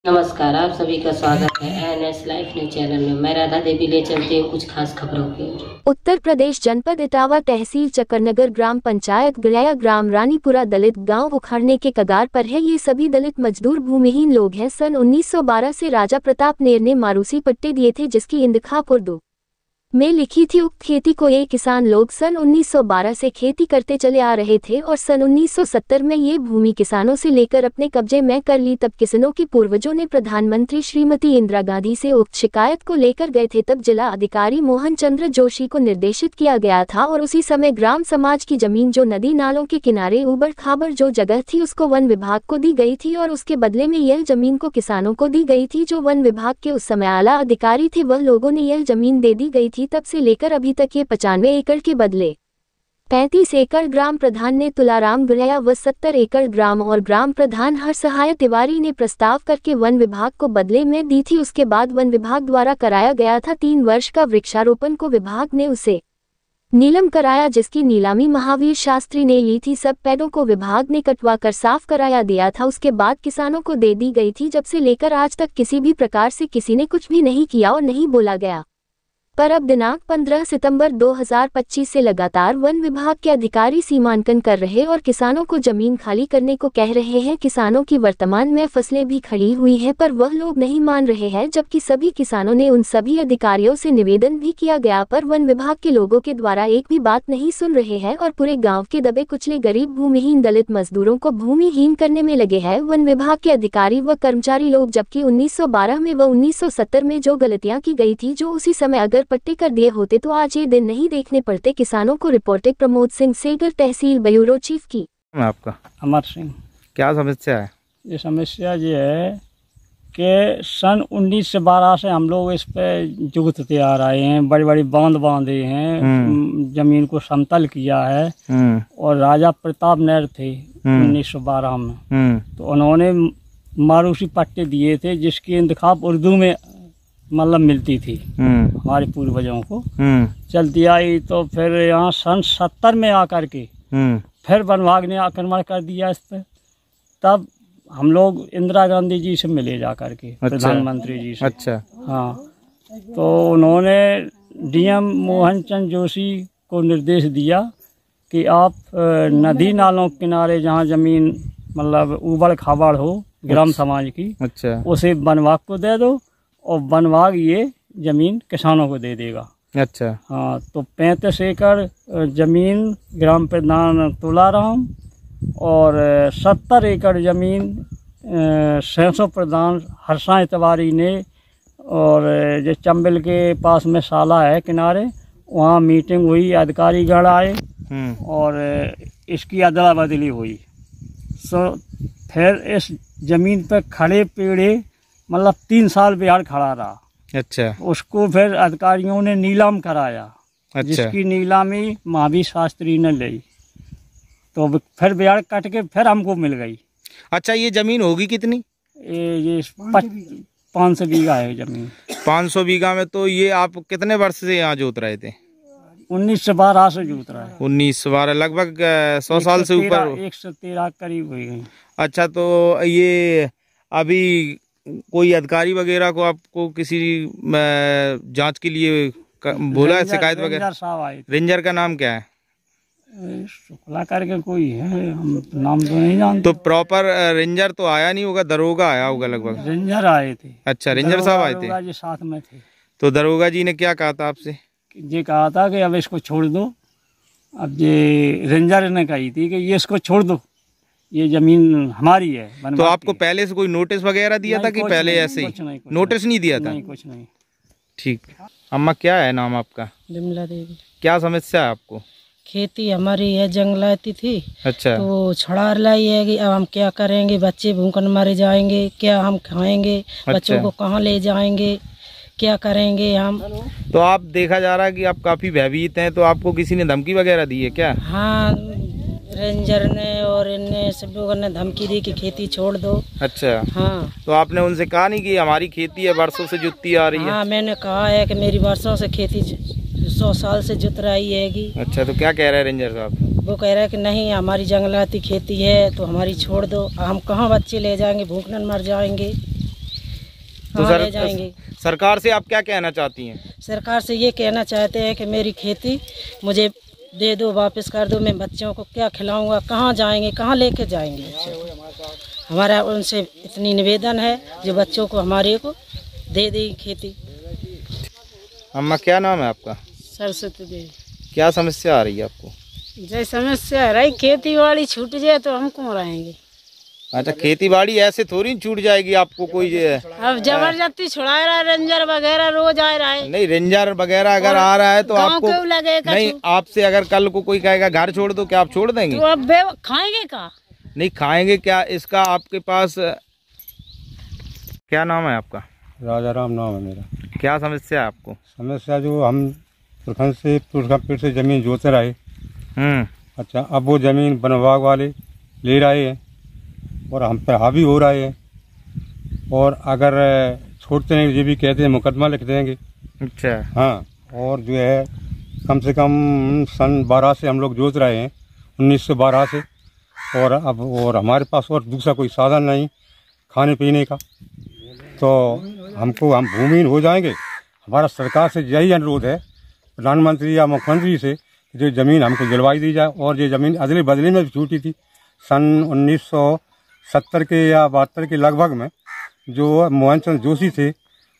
नमस्कार, आप सभी का स्वागत है एएनएस लाइफ न्यूज चैनल में। मैं राधा देवी ले चलती हूँ कुछ खास खबरों की। उत्तर प्रदेश जनपद इटावा तहसील चक्करनगर ग्राम पंचायत गड़या ग्राम रानीपुरा दलित गांव उखाड़ने के कगार पर है। ये सभी दलित मजदूर भूमिहीन लोग हैं। सन 1912 से राजा प्रताप नेर ने मारूसी पट्टे दिए थे, जिसकी इंतखाब उर्दू में लिखी थी। उक्त खेती को ये किसान लोग सन 1912 से खेती करते चले आ रहे थे और सन 1970 में ये भूमि किसानों से लेकर अपने कब्जे में कर ली। तब किसानों के पूर्वजों ने प्रधानमंत्री श्रीमती इंदिरा गांधी से उक्त शिकायत को लेकर गए थे। तब जिला अधिकारी मोहन चंद्र जोशी को निर्देशित किया गया था और उसी समय ग्राम समाज की जमीन जो नदी नालों के किनारे उबड़ खाबड़ जो जगह थी उसको वन विभाग को दी गई थी और उसके बदले में यह जमीन को किसानों को दी गई थी। जो वन विभाग के उस समय आला अधिकारी थे वह लोगों ने यह जमीन दे दी गई थी। तब से लेकर अभी तक ये 95 एकड़ के बदले 35 एकड़ ग्राम प्रधान ने तुलाराम गड़या व 70 एकड़ ग्राम और ग्राम प्रधान हरसहाय तिवारी ने प्रस्ताव करके वन विभाग को बदले में दी थी। उसके बाद वन विभाग द्वारा कराया गया था 3 वर्ष का वृक्षारोपण को विभाग ने उसे नीलम कराया, जिसकी नीलामी महावीर शास्त्री ने ली थी। सब पेड़ों को विभाग ने कटवा कर साफ कराया दिया था। उसके बाद किसानों को दे दी गई थी। जब से लेकर आज तक किसी भी प्रकार से किसी ने कुछ भी नहीं किया और नहीं बोला गया। पर अब दिनांक 15 सितंबर 2025 से लगातार वन विभाग के अधिकारी सीमांकन कर रहे और किसानों को जमीन खाली करने को कह रहे हैं। किसानों की वर्तमान में फसलें भी खड़ी हुई हैं, पर वह लोग नहीं मान रहे हैं, जबकि सभी किसानों ने उन सभी अधिकारियों से निवेदन भी किया गया, पर वन विभाग के लोगों के द्वारा एक भी बात नहीं सुन रहे हैं और पूरे गाँव के दबे कुचले गरीब भूमिहीन दलित मजदूरों को भूमिहीन करने में लगे हैं वन विभाग के अधिकारी व कर्मचारी लोग। जबकि 1912 में व 1970 में जो गलतियां की गई थी, जो उसी समय अगर पट्टे कर दिए होते तो आज ये दिन नहीं देखने पड़ते किसानों को। रिपोर्टर प्रमोद सिंह सेगर, तहसील ब्यूरो चीफ की। आपका अमर सिंह। क्या समस्या है? ये समस्या ये है कि सन 1912 से हम लोग इस पे जुगतते आ रहे हैं। बड़ी बड़ी बांध बांधे हैं, जमीन को समतल किया है और राजा प्रताप नेर थे 1912 में, तो उन्होंने मारूसी पट्टे दिए थे, जिसकी इंतखाब उर्दू में मतलब मिलती थी हमारे पूर्वजों को। चलती आई तो फिर यहाँ सन 70 में आकर के फिर वन विभाग ने आक्रमण कर दिया इस पर। तब हम लोग इंदिरा गांधी जी से मिले जा करके, प्रधानमंत्री जी से। अच्छा। हाँ, तो उन्होंने डीएम मोहन चंद्र जोशी को निर्देश दिया कि आप नदी नालों के किनारे जहाँ जमीन मतलब उबड़ खाबड़ हो ग्राम समाज की, अच्छा, उसे वन विभाग को दे दो और वन विभाग ये जमीन किसानों को दे देगा। अच्छा। हाँ, तो 35 एकड़ जमीन ग्राम प्रधान तुलाराम और 70 एकड़ जमीन सहसो प्रधान हरसाय तिवारी ने, और जो चंबल के पास में साला है किनारे, वहाँ मीटिंग हुई, अधिकारी गण आए और इसकी अदला बदली हुई। सो फिर इस जमीन पर खड़े पेड़े मतलब 3 साल बिहार खड़ा रहा। अच्छा। उसको फिर अधिकारियों ने नीलाम कराया। अच्छा। जिसकी नीलामी महावीर शास्त्री ने ली, तो फिर बिहार कट के फिर हमको मिल गई। अच्छा, ये जमीन होगी कितनी? ये 500 बीघा है जमीन। 500 बीघा में तो ये आप कितने वर्ष से यहाँ जोत रहे थे? 1912 से जोत रहा है। 1912, लगभग 100 साल से ऊपर। 113 करीब हुई गई। अच्छा, तो ये अभी कोई अधिकारी वगैरह को आपको किसी जांच के लिए बोला है, शिकायत वगैरह? रेंजर साहब आए। रेंजर का नाम क्या है? शुक्ला करके कोई है, हम नाम तो नहीं जानते। तो प्रॉपर रेंजर तो आया नहीं होगा, दरोगा आया होगा लगभग? रेंजर आए थे। अच्छा, रेंजर साहब आए थे। जी साथ में थे। तो दरोगा जी ने क्या कहा था आपसे? ये कहा था कि अब इसको छोड़ दो। अब ये रेंजर ने कही थी कि ये इसको छोड़ दो, ये जमीन हमारी है। तो आपको पहले से कोई नोटिस वगैरह दिया था कि पहले ऐसे ही? नोटिस नहीं दिया था? नहीं, कुछ नहीं। ठीक। अम्मा, क्या है नाम आपका? विमला देवी। क्या समस्या है आपको? खेती हमारी है, जंगलाती थी। अच्छा। तो छड़ा लाई है कि अब हम क्या करेंगे, बच्चे भूखन मारे जाएंगे, क्या हम खाएंगे? अच्छा। बच्चों को कहाँ ले जाएंगे, क्या करेंगे हम? तो आप देखा जा रहा है कि आप काफी भयभीत हैं, तो आपको किसी ने धमकी वगैरह दी है क्या? हाँ, रेंजर ने और इनने सब लोगों ने धमकी दी कि खेती छोड़ दो। अच्छा। हाँ, तो आपने उनसे कहा नहीं कि हमारी खेती है, वर्षों से जुतती आ रही है? हाँ, मैंने कहा है कि मेरी वर्षों से खेती 100 साल से जुत रही है। अच्छा, तो क्या कह रहे हैं रेंजर साहब? वो कह रहा है कि नहीं, हमारी जंगलाती खेती है तो हमारी छोड़ दो, हम कहाँ बच्चे ले जाएंगे, भूखन मर जाएंगे। कहाँ ले जाएंगे। सरकार से आप क्या कहना चाहती हैं? सरकार से ये कहना चाहते हैं कि मेरी खेती मुझे दे दो, वापस कर दो। मैं बच्चों को क्या खिलाऊंगा, कहाँ जाएंगे, कहाँ लेके जाएंगे। हमारा उनसे इतनी निवेदन है जो बच्चों को हमारे को दे दे खेती। अम्मा क्या नाम है आपका? सरस्वती देवी। क्या समस्या आ रही है आपको? जय समस्या रही, खेती बाड़ी छूट जाए तो हम कौन रहेंगे। अच्छा, खेती बाड़ी ऐसे थोड़ी छूट जाएगी आपको, कोई अब जबरदस्ती छुड़ा रहा है, रेंजर वगैरह रोज आ रहा है। नहीं, रेंजर वगैरह अगर आ रहा है तो आपको लगेगा नहीं, आपसे अगर कल को कोई कहेगा घर छोड़ दो, क्या आप छोड़ देंगे? तो अब खाएंगे का? नहीं खाएंगे क्या? इसका आपके पास क्या नाम है आपका? राजा राम नाम है मेरा। क्या समस्या है आपको? समस्या जो हम पुरखा से जमीन जोते रहे। अच्छा, अब वो जमीन वन विभाग वाले ले रहे हैं और हम पे हावी हो रहे हैं, और अगर छोड़ते नहीं ये भी कहते हैं मुकदमा लिख देंगे। अच्छा। हाँ, और जो है कम से कम सन 12 से हम लोग जोत रहे हैं, 1912 से, और अब और हमारे पास और दूसरा कोई साधन नहीं खाने पीने का, तो हम भूमिहीन हो जाएंगे। हमारा सरकार से यही अनुरोध है, प्रधानमंत्री या मुख्यमंत्री से, कि जो ज़मीन हमको दिलवाई दी जाए। और ये ज़मीन अदले बदले में भी छूटी थी सन 1970 के या 72 के लगभग में। जो मोहन चंद जोशी थे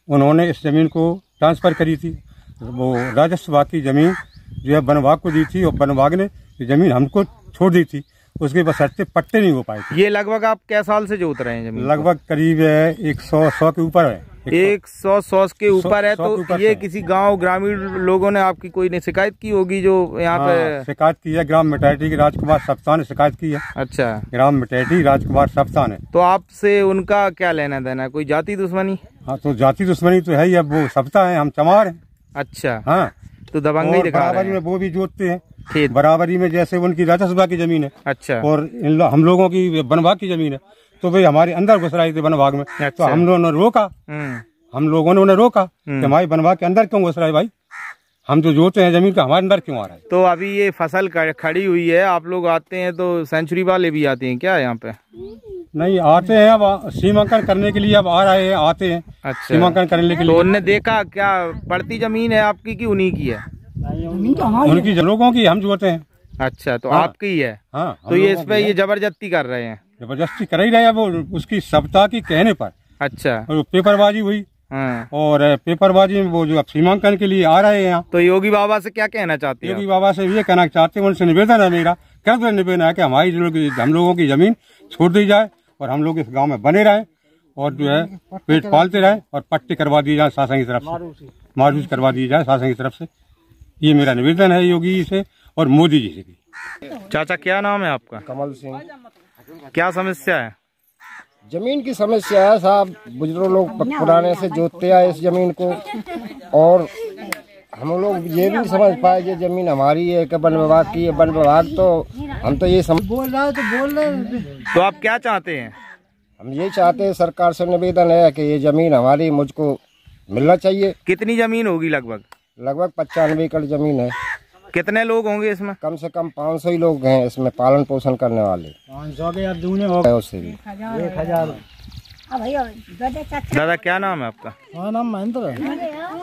उन्होंने इस ज़मीन को ट्रांसफ़र करी थी। वो राजस्व विभाग की ज़मीन जो है वन विभाग को दी थी, और वन विभाग ने ये ज़मीन हमको छोड़ दी थी। उसके बशर्ते पट्टे नहीं हो पाए थे। ये लगभग आप क्या साल से जोत रहे हैं जमीन? लगभग करीब 100 के ऊपर है। 100 के ऊपर है। तो ये किसी गांव ग्रामीण लोगों ने आपकी कोई ने शिकायत की होगी जो यहाँ पे? शिकायत की है, ग्राम मिटैठी के राजकुमार सप्ताह ने शिकायत की है। अच्छा, ग्राम मिटैठी राजकुमार सप्ताह ने। तो आपसे उनका क्या लेना देना? कोई जाति दुश्मनी? हाँ, तो जाति दुश्मनी तो है ही। अब वो सप्ताह है, हम चमार हैं। अच्छा। हाँ, तो दबंगई दिखा रहे हैं। बराबरी में वो भी जोतते हैं खेत, बराबरी में, जैसे उनकी राजस्व विभाग की जमीन है। अच्छा। और हम लोगों की वन विभाग की जमीन है, तो वे हमारे अंदर घुस रहे थे वन विभाग में। अच्छा। तो हम लोगों ने रोका, कि हमारे वन विभाग के अंदर क्यों घुस रहा है भाई, हम जो जोते हैं जमीन का, हमारे अंदर क्यों आ रहा है। तो अभी ये फसल खड़ी हुई है, आप लोग आते हैं तो सेंचुरी वाले भी आते हैं क्या यहाँ पे? नहीं आते हैं, अब सीमांकन करने के लिए अब आ रहे हैं, आते हैं। अच्छा। सीमांकन करने के लिए। तो उनने देखा क्या पड़ती जमीन है आपकी कि उन्हीं की है? उनकी लोगों की, हम जोते हैं। अच्छा, तो हाँ। आपकी है। हाँ, तो ये इस पे ये जबरदस्ती कर रहे हैं? जबरदस्ती कर ही रहे हैं वो, उसकी सप्ताह की कहने पर। अच्छा। और पेपरबाजी हुई। हाँ। और पेपरबाजी में वो जो अब सीमांकन के लिए आ रहे हैं यहाँ। तो योगी बाबा से क्या कहना चाहते हैं? योगी बाबा से ये कहना चाहते हैं, उनसे निवेदन है मेरा, कर निवेदन है कि हम लोगों की जमीन छोड़ दी जाए और हम लोग इस गांव में बने रहें, और जो है पेट पालते रहें, और पट्टी करवा दी जाए शासन की तरफ से, मारूज करवा दी जाए शासन की तरफ से। ये मेरा निवेदन है योगी जी से और मोदी जी से भी। चाचा क्या नाम है आपका? कमल सिंह। क्या समस्या है? जमीन की समस्या है साहब, बुजुर्ग लोग पुराने से जोतते आए इस जमीन को, और हम लोग ये भी समझ पाए कि जमीन हमारी है कि वन विभाग की है। वन विभाग तो हम तो ये बोल रहा है तो बोल रहे हैं। तो आप क्या चाहते हैं? हम ये चाहते हैं, सरकार से निवेदन है कि ये जमीन हमारी, मुझको मिलना चाहिए। कितनी जमीन होगी लगभग? लगभग 95 एकड़ जमीन है। कितने लोग होंगे इसमें? कम से कम 500 ही लोग हैं इसमें पालन पोषण करने वाले। 500 के यार दूने हो गए उससे भी 1000। दादा क्या नाम है आपका? हमारा नाम महेंद्र है।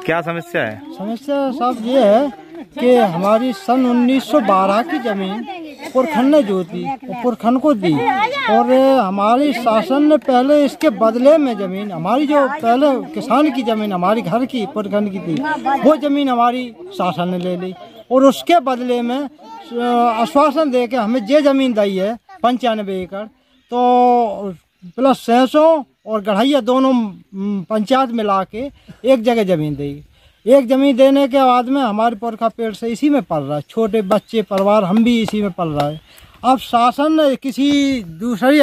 क्या समस्या है? समस्या साहब ये है कि हमारी सन 1912 की जमीन पुरखन ने जोती और पुरखन को दी, और हमारी शासन ने पहले इसके बदले में जमीन, हमारी जो पहले किसान की जमीन हमारी घर की पुरखन की थी, वो जमीन हमारी शासन ने ले ली, और उसके बदले में आश्वासन दे के हमें ये जमीन दी है 95 एकड़, तो प्लस सहसों और गढ़ैया दोनों पंचायत मिला के एक जगह जमीन देगी। एक जमीन देने के बाद में हमारे पुरखा पेड़ से इसी में पल रहा है, छोटे बच्चे परिवार हम भी इसी में पल रहा है। अब शासन ने किसी दूसरी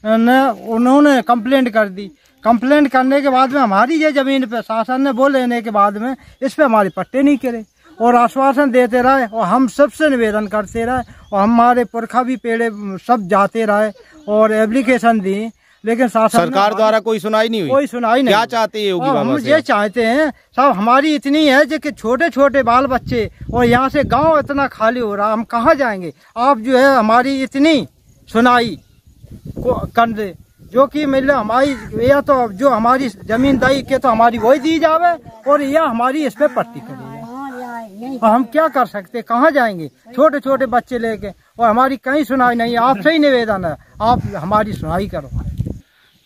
ने उन्होंने कंप्लेंट कर दी। कंप्लेंट करने के बाद में हमारी ये ज़मीन पे शासन ने बोल लेने के बाद में इस पे हमारे पट्टे नहीं करे और आश्वासन देते रहे, और हम सबसे निवेदन करते रहे, और हमारे पुरखा भी पेड़े सब जाते रहे और एप्लीकेशन दी, लेकिन सरकार द्वारा कोई सुनाई नहीं हुई। कोई सुनाई नहीं। क्या चाहते हैं योगी बाबा हम से? ये चाहते हैं साहब, हमारी इतनी है जो कि छोटे छोटे बाल बच्चे, और यहाँ से गांव इतना खाली हो रहा, हम कहाँ जाएंगे। आप जो है हमारी इतनी सुनाई को कर दे जो कि मतलब हमारी या तो जो हमारी जमीन दई के तो हमारी वही दी जावे और या हमारी इस पे पट्टी करेगी। और हम क्या कर सकते, कहाँ जाएंगे छोटे छोटे बच्चे लेके, और हमारी कहीं सुनाई नहीं। आपसे ही निवेदन है, आप हमारी सुनाई करो।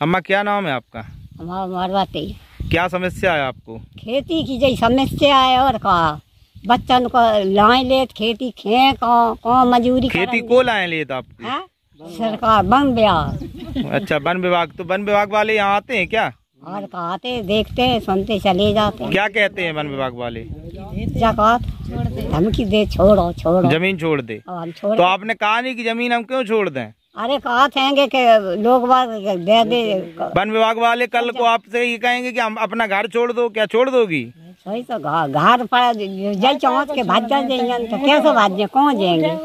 अम्मा क्या नाम है आपका? मरवाते क्या समस्या है आपको? खेती की जैसी समस्या है और का बच्चन को लाए लेत खेती खे को मजूरी खेती को लाए लेत आपकी? हाँ? सरकार वन विभाग। अच्छा, वन विभाग। तो वन विभाग वाले यहाँ आते हैं क्या? और आते देखते हैं, सुनते चले जाते हैं। क्या कहते हैं वन विभाग वाले? जकात धमकी दे, छोड़ो छोड़ो, जमीन छोड़ दे। हम छोड़। तो आपने कहा नहीं कि जमीन हम क्यों छोड़ दें? अरे कहा थे कि लोग बाग दे दे। वन विभाग वाले कल को आपसे ये कहेंगे कि हम अपना घर छोड़ दो, क्या छोड़ दोगी? सही तो घर पर जय चौंक के भाग जाएंगे तो कैसे भाग जाए, कौन जाएंगे?